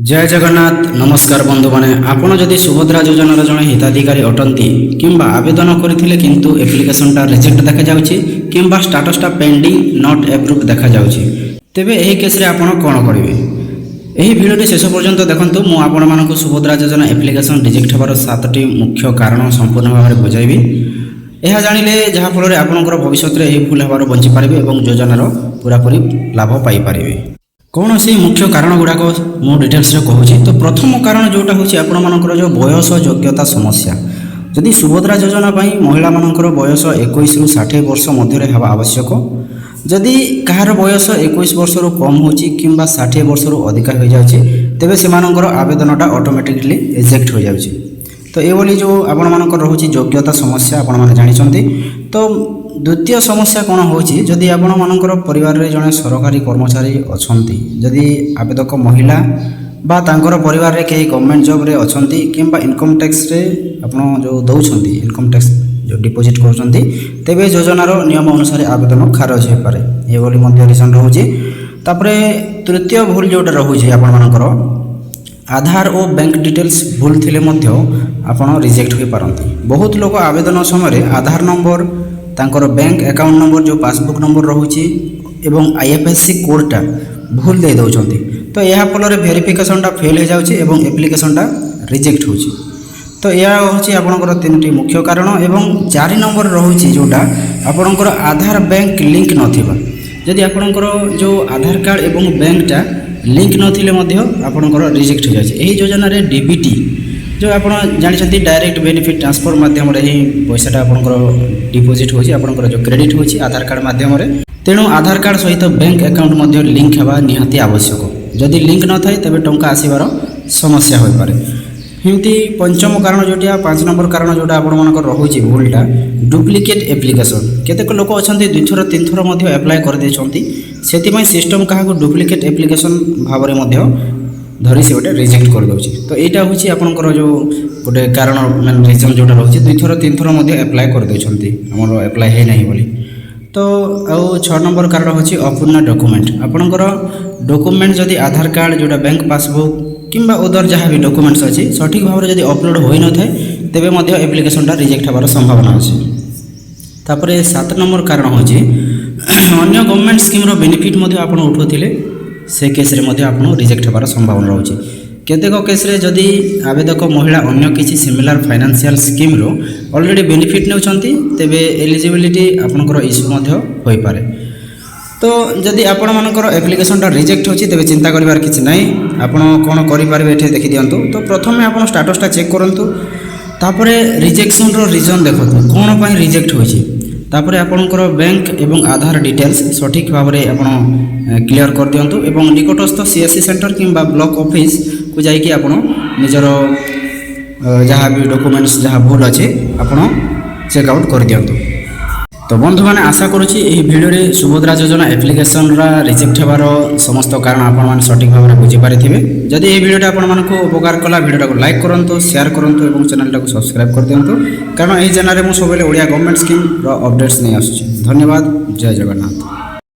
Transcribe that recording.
जय जगन्नाथ नमस्कार बंधु मैंने आपड़ जदि सुभद्रा योजनार जड़े हिताधिकारी अटंती किंबा आवेदन करथिले किंतु एप्लिकेशनटा रिजेक्ट देखा जाउछि किंबा स्टेटसटा पेंडिंग नॉट अप्रूव देखा जाउछि तेबे एही केस रे आपण कोन करिवे। एही भिडियो शेष पर्यंत देखंतु मु आपण मानकु सुभद्रा योजना एप्लिकेशन रिजेक्ट होबार 7टी मुख्य कारण संपूर्ण भाव में बुझाइबी। यह जानिले जहाँ फल आपणकर भविष्य में यही भूल हबार बंची पारे और योजनार पूरापूरी लाभ पाई पारे। कौन से मुख्य कारण गुड़ाक मु डिटेल्स कहूँ तो प्रथम कारण जोटा हूँ आपंकर जो बयस योग्यता समस्या। जदि सुभद्रा योजना महिला मानकर बयस 21 रु 60 वर्ष मध्य हवा आवश्यक। जदि कहार बयस 21 वर्ष रु कम हो कि 60 वर्ष रु अधिका हो जाए तेबे से आवेदनटा ऑटोमेटिकली रिजेक्ट हो जाए। तो ये जो आपण मानकर रोचे योग्यता समस्या आपण मैंने जानते। तो द्वितीय समस्या कौन हो जदि आपण मानकर परिवार रे जड़े सरकारी कर्मचारी अछंती जदि आवेदक महिला बा तांकर परिवार रे कई गवर्नमेंट जॉब रे अछंती किंबा इनकम टैक्स रे आपण जो दउछंती इनकम टैक्स जो डिपोजिट करछंती तेबे योजनार नियम अनुसार आवेदन खारज हो पारे। ये बोली मध्य रीजन रोचे। तापरे तृतीय भूल जोटा रोचे आपण मानकर आधार और बैंक डिटेल्स भूल थिले मध्य आपण रिजेक्ट हो पारंती। बहुत लोग आवेदन समय आधार नंबर तांकर बैंक अकाउंट नंबर जो पासबुक नंबर रोचे एवं IFSC कोडटा भूल दे दउछंती। तो यह फल वेरिफिकेशनटा फेल हो जाउछि एवं एप्लिकेशनटा रिजेक्ट होछि। तो यह होछि आपनकर 3टी मुख्य कारण। एवं 4 नंबर रोचे जोटा आपनकर आधार बैंक लिंक नथिबा। जदि आपनकर जो आधार कार्ड एवं बैंकटा लिंक नथिले मध्य आपनकर रिजेक्ट हो जाए। यही योजना रे DBT जो आप जानते डायरेक्ट बेनिफिट ट्रांसफर माध्यम ही पैसाटा आपनकर डिपोजिट होछि आपनकर जो क्रेडिट होछि आधार कार्ड माध्यम रे। तेणु आधार कार्ड सहित बैंक अकाउंट मध्य लिंक हेबा निहाती आवश्यक। जदि लिंक न थाए तबे टंका आसीबार समस्या होई पारे। हिमती पंचम कारण जोटिया 5 नंबर कारण जोटा आपण मानकर रहुछि भूलटा डुप्लिकेट एप्लिकेशन। केतेक लोक अछंती 2 थर 3 थर मध्य अप्लाई कर देछंती सेति सिस्टम काहा डुप्लिकेट एप्लिकेशन भाव में मध्य धरी से गोटे रिजेक्ट कर दउछि। तो एटा होछि आपनकर जो गोटे कारण मेन रीजन जोटा रहछि 2 थर 3 थर मध्य अप्लाई कर देछंती हमर अप्लाई हे नाही बोली। तो आउ 6 नंबर कारण होछि अपूर्ण डॉक्यूमेंट। आपनकर डॉक्यूमेंट जदि आधार कार्ड जोटा बैंक पासबुक किंबा अदर जहाँ भी डॉक्यूमेंट्स अच्छी सठिक भाव में जब अपलोड हो न थाए तेबे मध्य एप्लिकेशनटा रिजेक्ट होबार संभावना अच्छे। तापर 7 नंबर कारण होछि अन्य गवर्नमेंट स्कीम बेनिफिट मध्य आपण उठाउथिले से केस रे मध्य आपण रिजेक्ट होबार संभावना रहउछि। केतेक केस रे जदि आवेदक महिला अन्य किसी सिमिलर फाइनेंशियल स्कीम रो ऑलरेडी बेनिफिट नेउछंती तेबे एलिजिबिलिटी आपनकर इश्यू मध्य होई पारे। तो जदि आपण मानकर एप्लिकेशनटा रिजेक्ट होछि तेबे चिंता करिवार किछि नाही। आपण कोन करि पारबे एठे देखि दियंतु। तो प्रथमे आपण स्टेटसटा चेक करंतु तापरे रिजेक्शन रो रीजन देखंतु कोन पई रिजेक्ट होछि। तापरे आपणकर बैंक एवं आधार डिटेल्स सठिक भाव में आपण क्लियर कर दियंतु एवं निकटस्थ CSC सेंटर किंबा ब्लॉक ऑफिस को जाइए आपण निजर जहाँ भी डॉक्यूमेंट्स जहाँ भूल अच्छे आपण चेकआउट कर दियंतु। तो बंधु मैंने आशा करुँची यही भिडियो सुभद्रा योजना एप्लिकेशन रिजेक्ट होबार समस्त कारण आपण मैंने सठिक भाव में बुझीपारे। जदि यह भिडियोटा आपको उपकार कला भिडियोटा को लाइक करूँ शेयर करूँ और चैनल को सब्सक्राइब कर दिंतु कारण यही चैनल में सब ओडिया गवर्नमेंट स्कीम अपडेट्स नहीं आसुची। धन्यवाद। जय जगन्नाथ।